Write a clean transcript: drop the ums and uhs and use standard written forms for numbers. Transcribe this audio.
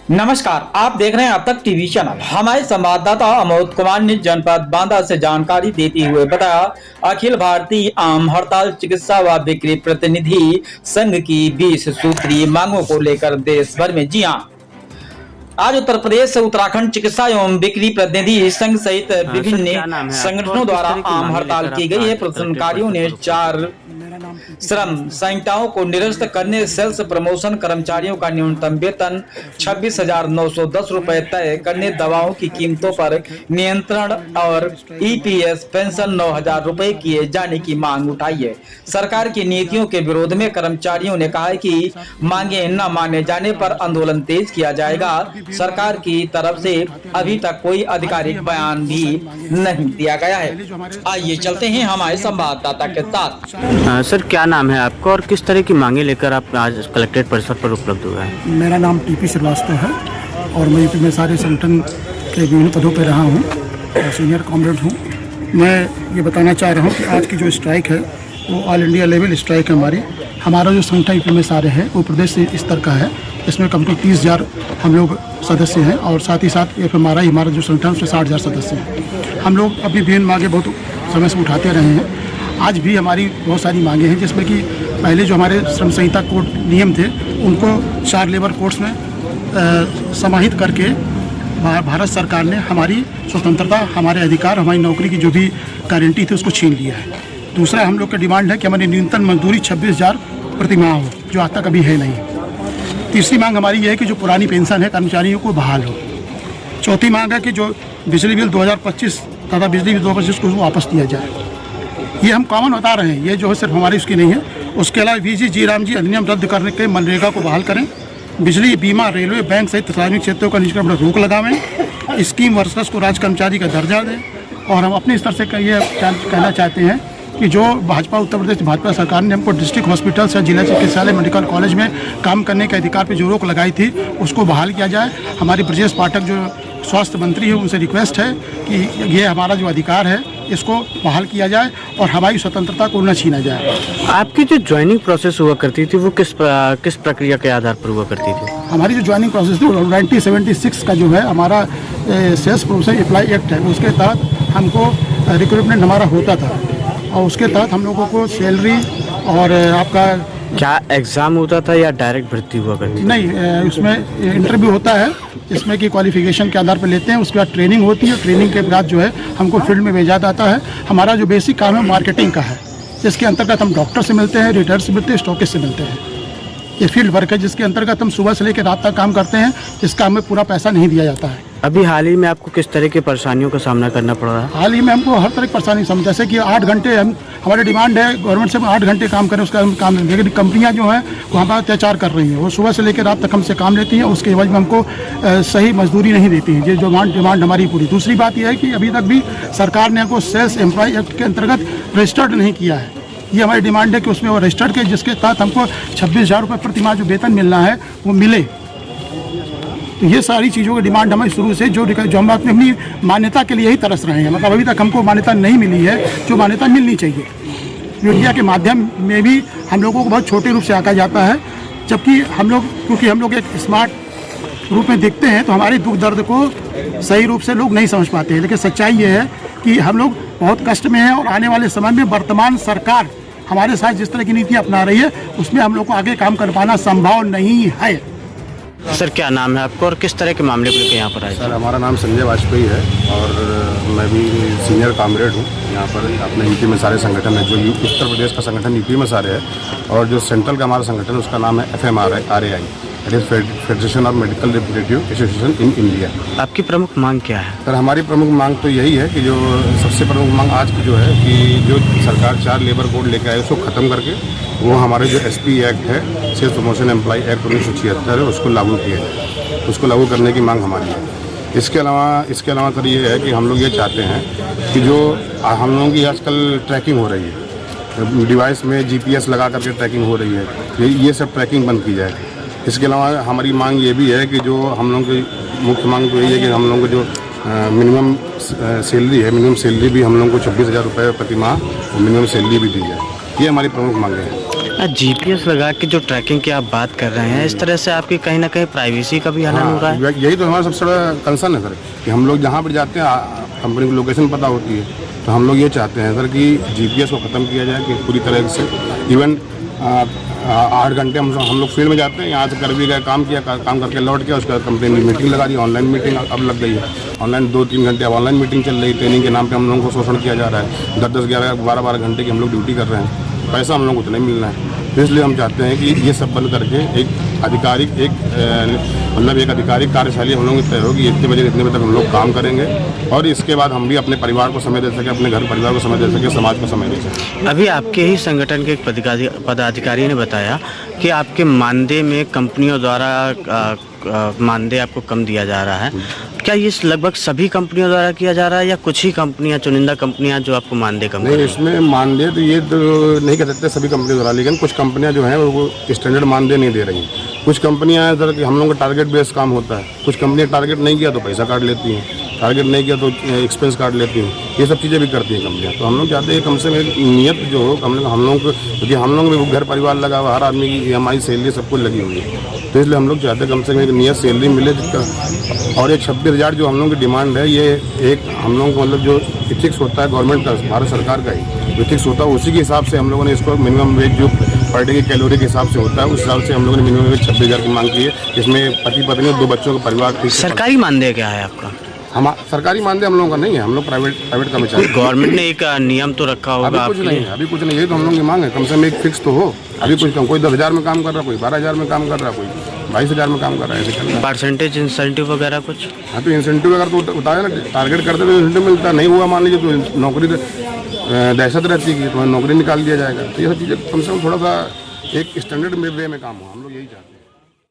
नमस्कार, आप देख रहे हैं अब तक टीवी चैनल। हमारे संवाददाता अमोद कुमार ने जनपद बांदा से जानकारी देते हुए बताया, अखिल भारतीय आम हड़ताल चिकित्सा व बिक्री प्रतिनिधि संघ की 20 सूत्रीय मांगों को लेकर देश भर में जी हां, आज उत्तर प्रदेश से उत्तराखंड चिकित्सा एवं बिक्री प्रतिनिधि संघ सहित विभिन्न संगठनों द्वारा आम हड़ताल की गई है। प्रदर्शनकारियों ने 4 श्रम संहिताओं को निरस्त करने, सेल्स प्रमोशन कर्मचारियों का न्यूनतम वेतन 26,910 रुपए तय करने, दवाओं की कीमतों पर नियंत्रण और ईपीएस पेंशन 9,000 रुपए किए जाने की मांग उठाई है। सरकार की नीतियों के विरोध में कर्मचारियों ने कहा है कि मांगे न माने जाने पर आंदोलन तेज किया जाएगा। सरकार की तरफ से अभी तक कोई आधिकारिक बयान भी नहीं दिया गया है। आइए चलते हैं हमारे संवाददाता के साथ। सर, क्या नाम है आपका और किस तरह की मांगे लेकर आप आज कलेक्ट्रेट परिसर पर उपलब्ध हुए हैं? मेरा नाम टीपी श्रीवास्तव है और मैं यूपी में सारे संगठन के विभिन्न पदों पर रहा हूँ और सीनियर कॉमरेड हूँ। मैं ये बताना चाह रहा हूँ कि आज की जो स्ट्राइक है वो ऑल इंडिया लेवल स्ट्राइक है। हमारा जो संगठन यूपी में सारे है वो प्रदेश स्तर का है। इसमें कम से कम 30,000 हम लोग सदस्य हैं और साथ ही साथ FMRI हमारा जो संगठन उसमें 60,000 सदस्य हैं। हम लोग अपनी विभिन्न मांगे बहुत समय से उठाते रहे हैं। आज भी हमारी बहुत सारी मांगे हैं, जिसमें कि पहले जो हमारे श्रम संहिता कोड नियम थे उनको 4 लेबर कोड्स में समाहित करके भारत सरकार ने हमारी स्वतंत्रता, हमारे अधिकार, हमारी नौकरी की जो भी गारंटी थी उसको छीन लिया है। दूसरा हम लोग का डिमांड है कि हमारी न्यूनतम मजदूरी 26,000 प्रति माह हो, जो आज तक अभी है नहीं। तीसरी मांग हमारी ये है कि जो पुरानी पेंशन है कर्मचारियों को बहाल हो। चौथी मांग है कि जो बिजली बिल 2025 तथा बिजली बिल 2025 को वापस दिया जाए। ये हम कॉमन बता रहे हैं, ये जो है सिर्फ हमारी उसकी नहीं है। उसके अलावा VG राम जी अधिनियम रद्द करने के, मनरेगा को बहाल करें, बिजली, बीमा, रेलवे, बैंक सहित सार्वजनिक क्षेत्रों का निजीकरण पर रोक लगावें, स्कीम वर्कर्स को राज्य कर्मचारी का दर्जा दें। और हम अपने स्तर से ये कहना चाहते हैं कि जो भाजपा उत्तर प्रदेश भाजपा सरकार ने हमको डिस्ट्रिक्ट हॉस्पिटल्स या जिला चिकित्सालय मेडिकल कॉलेज में काम करने के अधिकार पर जो रोक लगाई थी उसको बहाल किया जाए। हमारी ब्रजेश पाठक जो स्वास्थ्य मंत्री है उनसे रिक्वेस्ट है कि ये हमारा जो अधिकार है इसको बहाल किया जाए और हमारी स्वतंत्रता को न छीना जाए। आपकी जो ज्वाइनिंग प्रोसेस हुआ करती थी वो किस प्रक्रिया के आधार पर हुआ करती थी? हमारी जो ज्वाइनिंग प्रोसेस थी 1976 का जो है हमारा सेल्स प्रमोशन अप्लाई एक्ट है, उसके तहत हमको रिक्रूटमेंट हमारा होता था और उसके तहत हम लोगों को सैलरी और आपका क्या एग्ज़ाम होता था या डायरेक्ट भर्ती हुआ करती? नहीं, उसमें इंटरव्यू होता है, इसमें कि क्वालिफिकेशन के आधार पर लेते हैं। उसके बाद ट्रेनिंग होती है, ट्रेनिंग के बाद जो है हमको फील्ड में भेजा जाता है। हमारा जो बेसिक काम है मार्केटिंग का है, जिसके अंतर्गत हम डॉक्टर से मिलते हैं, रिटेलर से मिलते हैं, स्टॉकिस्ट से मिलते हैं। ये फील्ड वर्क है जिसके अंतर्गत हम सुबह से लेकर रात तक काम करते हैं, जिसका हमें पूरा पैसा नहीं दिया जाता है। अभी हाल ही में आपको किस तरह की परेशानियों का सामना करना पड़ रहा है? हाल ही में हमको हर तरह की परेशानी समझ, जैसे कि 8 घंटे हमारी डिमांड है गवर्नमेंट से 8 घंटे काम करें, उसका हम काम नहीं, लेकिन कंपनियां जो हैं वो हमारा अत्याचार कर रही हैं। वो सुबह से लेकर रात तक हमसे काम लेती हैं, उसके एवज में हमको सही मजदूरी नहीं देती हैं। ये जो डिमांड हमारी पूरी। दूसरी बात यह है कि अभी तक भी सरकार ने हमको सेल्स एम्प्लॉय एक्ट के अंतर्गत रजिस्टर्ड नहीं किया है। ये हमारी डिमांड है कि उसमें वो रजिस्टर्ड के, जिसके तहत हमको 26,000 रुपये प्रति माह जो वेतन मिलना है वो मिले। तो ये सारी चीज़ों की डिमांड हमारी शुरू से जो हम अपनी मान्यता के लिए ही तरस रहे हैं। मतलब अभी तक हमको मान्यता नहीं मिली है जो मान्यता मिलनी चाहिए। मीडिया के माध्यम में भी हम लोगों को बहुत छोटे रूप से आंका जाता है, जबकि हम लोग, क्योंकि हम लोग एक स्मार्ट रूप में दिखते हैं तो हमारे दुख दर्द को सही रूप से लोग नहीं समझ पाते हैं। लेकिन सच्चाई ये है कि हम लोग बहुत कष्ट में हैं और आने वाले समय में वर्तमान सरकार हमारे साथ जिस तरह की नीति अपना रही है उसमें हम लोग को आगे काम कर पाना संभव नहीं है। सर, क्या नाम है आपको और किस तरह के मामले को लेकर यहाँ पर आए? सर, हमारा नाम संजय वाजपेयी है और मैं भी सीनियर कॉमरेड हूँ। यहाँ पर अपने यूपी में सारे संगठन है, जो उत्तर प्रदेश का संगठन यूपी में सारे है और जो सेंट्रल का हमारा संगठन है उसका नाम है FMRI, federation of medical representative association in India. आपकी प्रमुख मांग क्या है? सर, हमारी प्रमुख मांग तो यही है कि जो सबसे प्रमुख मांग आज की जो है कि जो सरकार 4 लेबर कोड लेकर आए उसको ख़त्म करके वो हमारे जो SP एक्ट है, सेल्स प्रमोशन एम्प्लॉय एक्ट 1976 है, उसको लागू किया जाए। उसको लागू करने की मांग हमारी है। इसके अलावा सर ये है कि हम लोग ये चाहते हैं कि जो हम लोगों की आजकल ट्रैकिंग हो रही है, डिवाइस में GPS लगा करके ट्रैकिंग हो रही है, ये सब ट्रैकिंग बंद की जाए। इसके अलावा हमारी मांग ये भी है कि जो हम लोगों की मुख्य मांग तो यही है कि हम लोगों को जो मिनिमम सैलरी है, मिनिमम सैलरी भी हम लोगों को 26,000 रुपये प्रति माह मिनिमम सैलरी भी दी जाए। ये हमारी प्रमुख मांगे हैं। जीपीएस लगा के जो ट्रैकिंग की आप बात कर रहे हैं, इस तरह से आपकी कहीं ना कहीं प्राइवेसी का भी हनन हो रहा है। यही तो हमारा सबसे बड़ा कंसर्न है सर, कि हम लोग जहाँ पर जाते हैं कंपनी की लोकेशन पता होती है, तो हम लोग ये चाहते हैं सर कि जीपीएस को ख़त्म किया जाए कि पूरी तरह से। इवन 8 घंटे हम लोग फील्ड में जाते हैं, यहाँ से कर भी गए, काम किया, काम करके लौट के उसका कंपनी ने मीटिंग लगा दी। ऑनलाइन मीटिंग अब लग गई है, ऑनलाइन 2-3 घंटे अब ऑनलाइन मीटिंग चल रही है। ट्रेनिंग के नाम पे हम लोगों को शोषण किया जा रहा है। 10-10, 11, 12 घंटे की हम लोग ड्यूटी कर रहे हैं, पैसा हम लोग को उतना ही मिलना है। तो इसलिए हम चाहते हैं कि ये सब बंद करके एक आधिकारिक एक आधिकारिक कार्यशैली हम लोग की तय होगी, इतने बजे तक हम लोग काम करेंगे और इसके बाद हम भी अपने परिवार को समय दे सकें, अपने घर परिवार को समय दे सकें, समाज को समय दे सकें। अभी आपके ही संगठन के एक पदाधिकारी ने बताया कि आपके मानदेय में कंपनियों द्वारा मानदेय आपको कम दिया जा रहा है। क्या ये लगभग सभी कंपनियों द्वारा किया जा रहा है या कुछ ही कंपनियां, चुनिंदा कंपनियां जो आपको मानदेय कम? नहीं, इसमें मानदेय तो ये तो नहीं कह सकते सभी कंपनियों द्वारा, लेकिन कुछ कंपनियां जो हैं वो स्टैंडर्ड मानदेय नहीं दे रही। कुछ कंपनियां हैं सर कि हम लोगों का टारगेट बेस्ड काम होता है, कुछ कंपनियां टारगेट नहीं किया तो पैसा काट लेती हैं, टारगेट नहीं किया तो एक्सपेंस काट लेती हैं, ये सब चीज़ें भी करती हैं कंपनियां। तो हम लोग चाहते हैं कम से कम एक नियत जो हो, हम लोग को, क्योंकि हम लोग में घर परिवार लगा हुआ, हर आदमी की EMI सैलरी सब कुछ लगी हुई है, तो इसलिए हम लोग चाहते हैं कम से कम एक नियत सैलरी मिले जिसका। और एक 26,000 जो हम लोगों की डिमांड है, ये एक हम लोगों को मतलब जो फिक्स होता है गवर्नमेंट का, भारत सरकार का ही जो फिक्स होता है, उसी के हिसाब से हम लोगों ने इसको मिनिमम वेज जो पर डे की कैलोरी के हिसाब से होता है, उस हिसाब से हम लोगों ने मिनिमम वेज 26,000 की मांग की है, जिसमें पति पत्नी और 2 बच्चों का परिवार। सरकारी मानदेय क्या है आपका? हम सरकारी मानदेय हम लोगों का नहीं है, हम लोग प्राइवेट कर्मचारी। गवर्नमेंट ने एक नियम तो रखा होगा? अभी कुछ नहीं है, अभी कुछ नहीं, यही तो हम लोग की मांग है, कम से कम एक फिक्स तो हो। अभी कुछ कम, कोई 10,000 में काम कर रहा है, कोई 12,000 में काम कर रहा है, कोई 22,000 में काम कर रहा है, ऐसे चल रहा है। परसेंटेज इंसेंटिव वगैरह कुछ? हाँ, तो इंसेंटिव अगर तो उतारे ना, टारगेट करते तो इंसेंटिव मिलता, नहीं हुआ मान लीजिए तो नौकरी दहशत रहती है कि तुम्हें नौकरी निकाल दिया जाएगा। तो ये सब चीज़ें कम से कम थोड़ा सा एक स्टैंडर्ड वे में काम हो, हम लोग यही चाहते हैं।